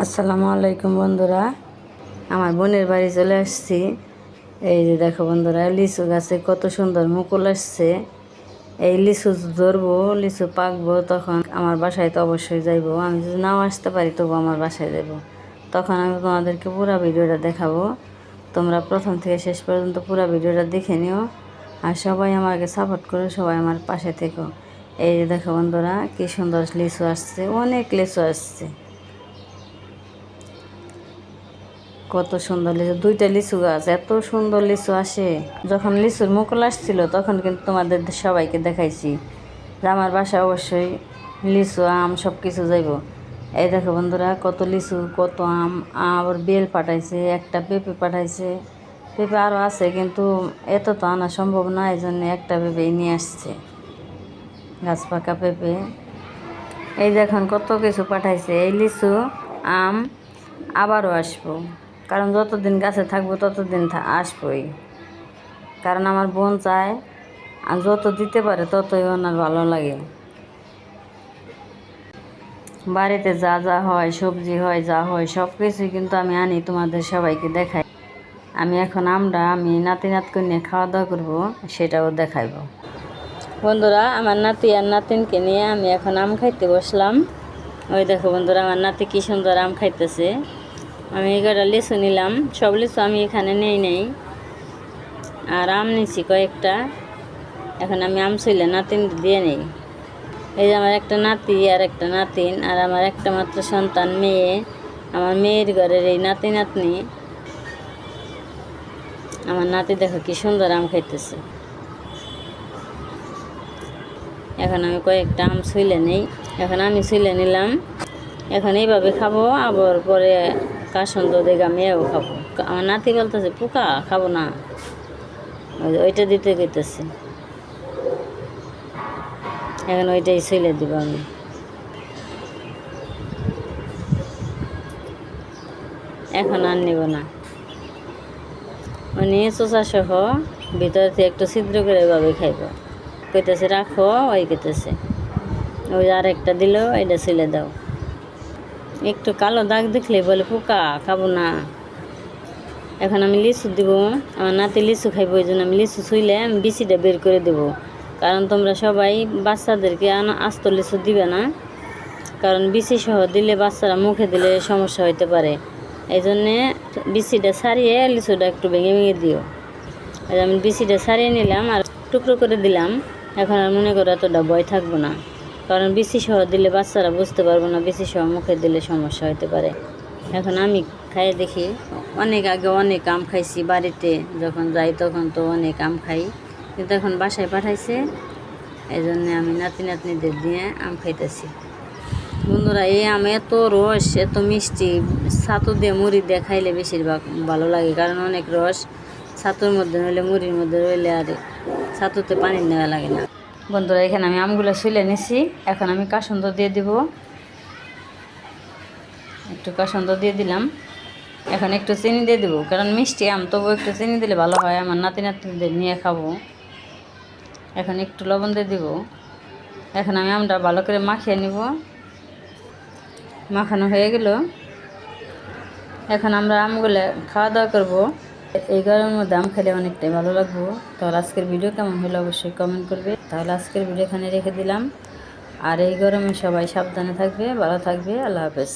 আসসালামু আলাইকুম বন্ধুরা, আমার বোনের বাড়ি চলে আসছি। এই যে দেখো বন্ধুরা, লিচু গাছে কত সুন্দর মুকুল আসছে। এই লিচু ধরবো, লিচু পাকবো, তখন আমার বাসায় তো অবশ্যই যাইবো। আমি যদি নাও আসতে পারি তবু আমার বাসায় যাব। তখন আমি তোমাদেরকে পুরো ভিডিওটা দেখাবো। তোমরা প্রথম থেকে শেষ পর্যন্ত পুরো ভিডিওটা দেখে নিও, আর সবাই আমাকে সাপোর্ট করো, সবাই আমার পাশে থেকো। এই যে দেখো বন্ধুরা, কি সুন্দর লিচু আসছে, অনেক লিচু আসছে। কত সুন্দর লিচু, দুইটা লিচু গাছ, এত সুন্দর লিচু আসে। যখন লিচুর মুকুল আসছিল তখন কিন্তু তোমাদের সবাইকে দেখাইছি যে আমার বাসায় অবশ্যই লিচু আম সব কিছু যাইব। এই দেখো বন্ধুরা, কত লিচু, কত আম, আবার বেল পাঠাইছে, একটা পেঁপে পাঠাইছে। পেঁপে আরও আছে কিন্তু এত তো আনা সম্ভব না, এই জন্য একটা পেঁপেই নিয়ে আসছে, গাছ পাকা পেঁপে। এই দেখুন কত কিছু পাঠাইছে। এই লিচু আম আবারও আসবো, কারণ যতদিন গাছে থাকবো ততদিন আসবোই। কারণ আমার বোন চায়, আর যত দিতে পারে ততই ওনার ভালো লাগে। বাড়িতে যা যা হয়, সবজি হয়, যা হয়, সব কিছুই কিন্তু আমি আনি, তোমাদের সবাইকে দেখাই। আমি এখন আমি নাতিকে নিয়ে খাওয়া দাওয়া করবো, সেটাও দেখাইব। বন্ধুরা, আমার নাতি আর নাতিনকে নিয়ে আমি এখন আম খাইতে বসলাম। ওই দেখো বন্ধুরা, আমার নাতি কী সুন্দর আম খাইতেছে। আমি এগারোটা লিচু নিলাম, সব লিচু আমি এখানে নেই, আর আম নিচ্ছি কয়েকটা। এখন আমি আম ছুইলে নাতিন দিয়ে নেই। এই যে আমার একটা নাতি আর একটা নাতিন, আর আমার একটা মাত্র সন্তান মেয়ে। আমার মেয়ের ঘরের এই নাতি নাতনি। আমার নাতি দেখো কি সুন্দর আম খাইতেছে। এখন আমি কয়েকটা আম ছুইলে নেই, এখন আমি ছুইলে নিলাম। এখন এইভাবে খাবো, আবার পরে কাসন্দ দেখে মেয়েও খাবো। আমার নাতি বলতেছে পোকা খাবো না, ওইটা দিতে কইতেছে। এখন ওইটাই ছুইলে দিব আমি। এখন আর নিব না। উনি চোষা সহ ভিতর থেকে একটু ছিদ্র করে এভাবে খাইব। কইতেছে রাখো, ওই কইতেছে ওই আর একটা দিল, এটা ছুইলে দাও। একটু কালো দাগ দেখলে বলে পোকা খাবো না। এখন আমি লিচু দিব, আমার নাতি লিচু খাইব, ওই জন্য আমি লিচু ছুইলে আমি বিচিটা বের করে দেবো। কারণ তোমরা সবাই বাচ্চাদেরকে আস্ত লিচু দিবে না, কারণ বিচি সহ দিলে বাচ্চারা মুখে দিলে সমস্যা হইতে পারে। এই জন্যে বিচিটা ছাড়িয়ে লিচুটা একটু ভেঙে ভেঙে দিও। আমি বিচিটা ছাড়িয়ে নিলাম আর টুকরো করে দিলাম। এখন আর মনে করো এতটা ভয় থাকবো না, কারণ বিচি সহ দিলে বাচ্চারা বুঝতে পারবো না, বিচি সহ মুখে দিলে সমস্যা হতে পারে। এখন আমি খাই দেখি। অনেক আগে অনেক আম খাইছি বাড়িতে, যখন যাই তখন তো অনেক আম খাই, কিন্তু এখন বাসায় পাঠাইছে, এই জন্যে আমি নাতি নাতনিদের দিয়ে আম খাইতেছি। বন্ধুরা, এই আম এত রস, এত মিষ্টি, ছাতু দিয়ে মুড়ি দিয়ে খাইলে বেশিরভাগ ভালো লাগে, কারণ অনেক রস ছাতুর মধ্যে রইলে, মুড়ির মধ্যে রইলে আর ছাতুতে পানি নেওয়া লাগে না। বন্ধুরা, এখানে আমি আমগুলো ছুলে নিছি, এখন আমি কাসন্দ দিয়ে দিব। একটু কাসন্দ দিয়ে দিলাম। এখন একটু চিনি দিয়ে দেবো, কারণ মিষ্টি আম, তবু একটু চিনি দিলে ভালো হয়, আমার নাতি নাতনিদের নিয়ে খাবো। এখন একটু লবণ দিয়ে দিব। এখন আমি আমটা ভালো করে মাখিয়ে নিব। মাখানো হয়ে গেল, এখন আমরা আমগুলো খাওয়া দাওয়া করবো। এই গরমের মধ্যে আম খেলে অনেকটাই ভালো লাগবো। তাহলে আজকের ভিডিও কেমন হলো অবশ্যই কমেন্ট করবে। তাহলে আজকের ভিডিও এখানে রেখে দিলাম। আর এই গরমে সবাই সাবধানে থাকবে, ভালো থাকবে। আল্লাহ হাফেজ।